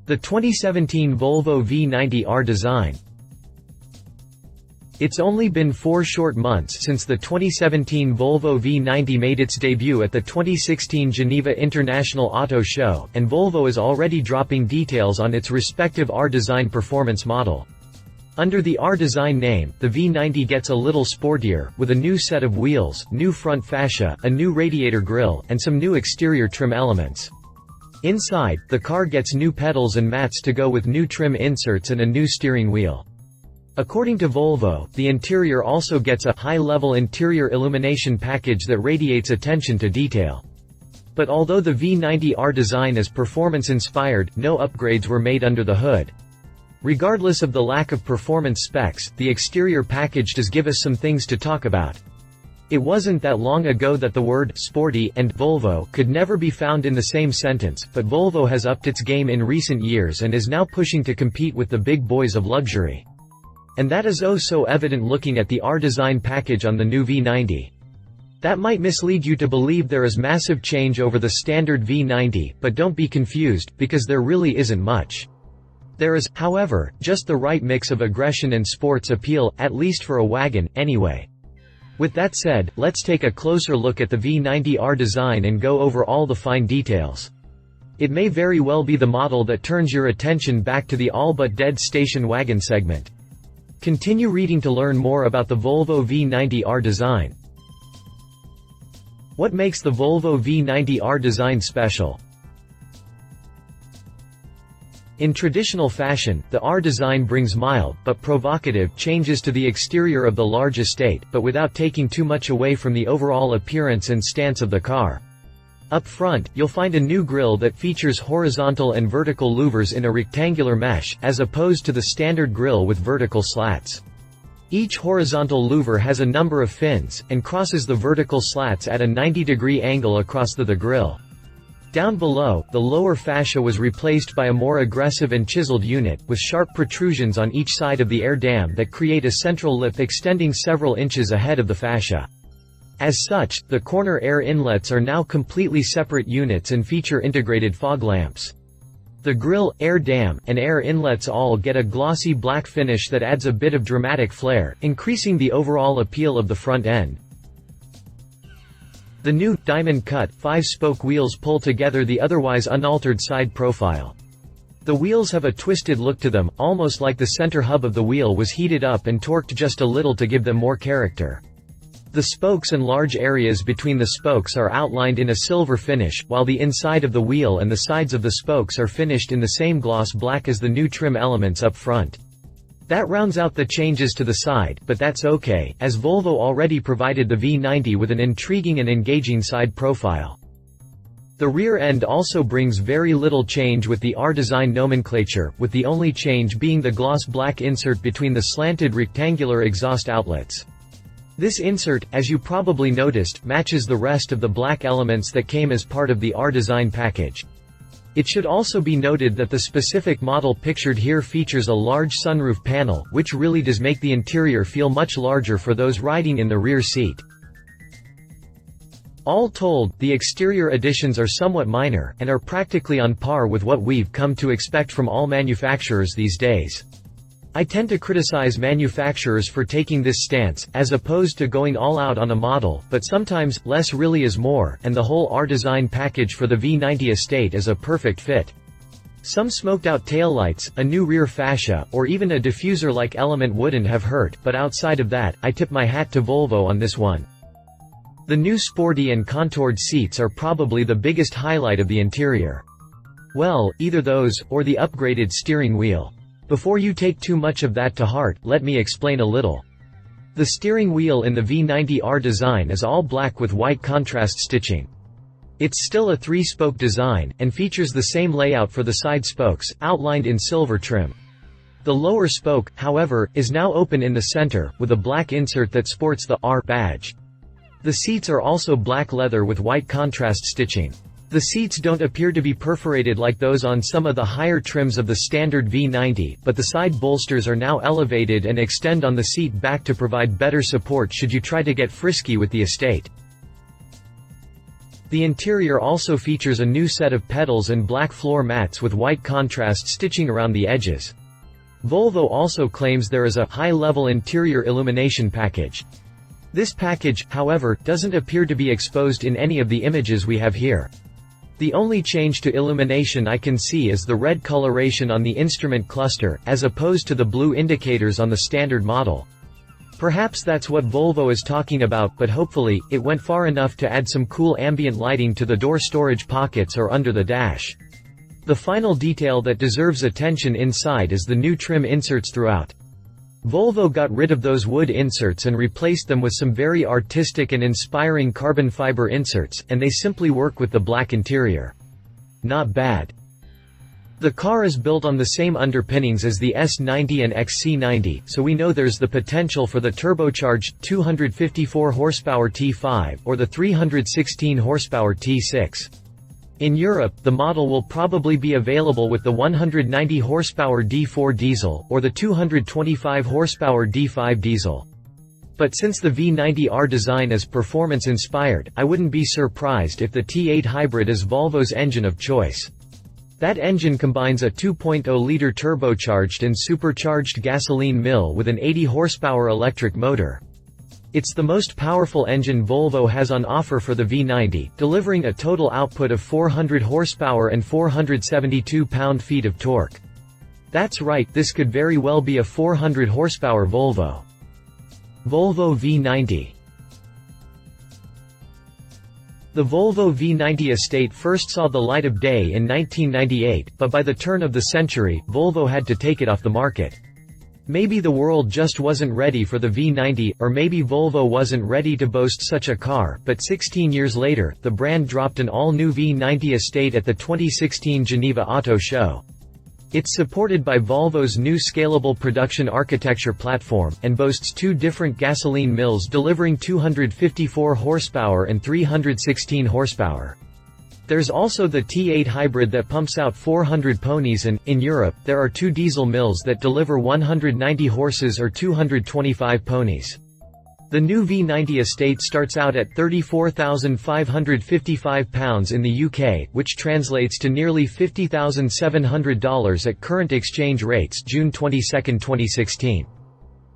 The 2017 Volvo V90 R-Design. It's only been 4 short months since the 2017 Volvo V90 made its debut at the 2016 Geneva International Auto Show, and Volvo is already dropping details on its respective R-Design performance model. Under the R-Design name, the V90 gets a little sportier, with a new set of wheels, new front fascia, a new radiator grille, and some new exterior trim elements. Inside, the car gets new pedals and mats to go with new trim inserts and a new steering wheel. According to Volvo, the interior also gets a high-level interior illumination package that radiates attention to detail. But although the V90 R-Design is performance-inspired, no upgrades were made under the hood. Regardless of the lack of performance specs, the exterior package does give us some things to talk about. It wasn't that long ago that the word «sporty» and «Volvo» could never be found in the same sentence, but Volvo has upped its game in recent years and is now pushing to compete with the big boys of luxury. And that is oh so evident looking at the R-Design package on the new V90. That might mislead you to believe there is massive change over the standard V90, but don't be confused, because there really isn't much. There is, however, just the right mix of aggression and sports appeal, at least for a wagon, anyway. With that said, let's take a closer look at the V90 R-Design and go over all the fine details. It may very well be the model that turns your attention back to the all-but-dead station wagon segment. Continue reading to learn more about the Volvo V90 R-Design. What makes the Volvo V90 R-Design special? In traditional fashion, the R-Design brings mild, but provocative, changes to the exterior of the large estate, but without taking too much away from the overall appearance and stance of the car. Up front, you'll find a new grille that features horizontal and vertical louvers in a rectangular mesh, as opposed to the standard grille with vertical slats. Each horizontal louver has a number of fins, and crosses the vertical slats at a 90-degree angle across the grille. Down below, the lower fascia was replaced by a more aggressive and chiseled unit, with sharp protrusions on each side of the air dam that create a central lip extending several inches ahead of the fascia. As such, the corner air inlets are now completely separate units and feature integrated fog lamps. The grille, air dam, and air inlets all get a glossy black finish that adds a bit of dramatic flair, increasing the overall appeal of the front end. The new, diamond-cut, 5-spoke wheels pull together the otherwise unaltered side profile. The wheels have a twisted look to them, almost like the center hub of the wheel was heated up and torqued just a little to give them more character. The spokes and large areas between the spokes are outlined in a silver finish, while the inside of the wheel and the sides of the spokes are finished in the same gloss black as the new trim elements up front. That rounds out the changes to the side, but that's okay, as Volvo already provided the V90 with an intriguing and engaging side profile. The rear end also brings very little change with the R-Design nomenclature, with the only change being the gloss black insert between the slanted rectangular exhaust outlets. This insert, as you probably noticed, matches the rest of the black elements that came as part of the R-Design package. It should also be noted that the specific model pictured here features a large sunroof panel, which really does make the interior feel much larger for those riding in the rear seat. All told, the exterior additions are somewhat minor, and are practically on par with what we've come to expect from all manufacturers these days. I tend to criticize manufacturers for taking this stance, as opposed to going all out on a model, but sometimes, less really is more, and the whole R-Design package for the V90 estate is a perfect fit. Some smoked-out taillights, a new rear fascia, or even a diffuser-like element wouldn't have hurt, but outside of that, I tip my hat to Volvo on this one. The new sporty and contoured seats are probably the biggest highlight of the interior. Well, either those, or the upgraded steering wheel. Before you take too much of that to heart, let me explain a little. The steering wheel in the V90 R-Design is all black with white contrast stitching. It's still a 3-spoke design, and features the same layout for the side spokes, outlined in silver trim. The lower spoke, however, is now open in the center, with a black insert that sports the R badge. The seats are also black leather with white contrast stitching. The seats don't appear to be perforated like those on some of the higher trims of the standard V90, but the side bolsters are now elevated and extend on the seat back to provide better support should you try to get frisky with the estate. The interior also features a new set of pedals and black floor mats with white contrast stitching around the edges. Volvo also claims there is a high-level interior illumination package. This package, however, doesn't appear to be exposed in any of the images we have here. The only change to illumination I can see is the red coloration on the instrument cluster, as opposed to the blue indicators on the standard model. Perhaps that's what Volvo is talking about, but hopefully, it went far enough to add some cool ambient lighting to the door storage pockets or under the dash. The final detail that deserves attention inside is the new trim inserts throughout. Volvo got rid of those wood inserts and replaced them with some very artistic and inspiring carbon fiber inserts, and they simply work with the black interior. Not bad. The car is built on the same underpinnings as the S90 and XC90, so we know there's the potential for the turbocharged 254 horsepower T5 or the 316 horsepower T6. In Europe, the model will probably be available with the 190 horsepower D4 diesel, or the 225 horsepower D5 diesel. But since the V90 R-Design is performance-inspired, I wouldn't be surprised if the T8 hybrid is Volvo's engine of choice. That engine combines a 2.0-liter turbocharged and supercharged gasoline mill with an 80 horsepower electric motor. It's the most powerful engine Volvo has on offer for the V90, delivering a total output of 400 horsepower and 472 pound-feet of torque. That's right, this could very well be a 400 horsepower Volvo. Volvo V90. The Volvo V90 estate first saw the light of day in 1998, but by the turn of the century, Volvo had to take it off the market. Maybe the world just wasn't ready for the V90, or maybe Volvo wasn't ready to boast such a car, but 16 years later, the brand dropped an all-new V90 estate at the 2016 Geneva Auto Show. It's supported by Volvo's new scalable production architecture platform, and boasts two different gasoline mills delivering 254 horsepower and 316 horsepower. There's also the T8 hybrid that pumps out 400 ponies and, in Europe, there are two diesel mills that deliver 190 horses or 225 ponies. The new V90 estate starts out at £34,555 in the UK, which translates to nearly $50,700 at current exchange rates June 22, 2016.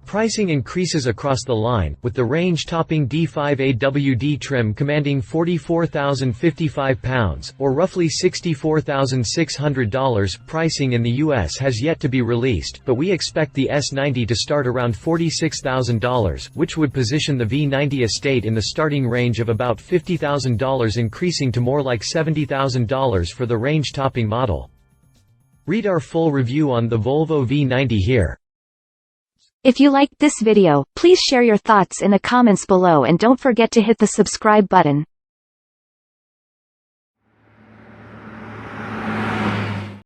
Pricing increases across the line, with the range-topping D5 AWD trim commanding £44,055, or roughly $64,600. Pricing in the US has yet to be released, but we expect the S90 to start around $46,000, which would position the V90 estate in the starting range of about $50,000, increasing to more like $70,000 for the range-topping model. Read our full review on the Volvo V90 here. If you liked this video, please share your thoughts in the comments below and don't forget to hit the subscribe button.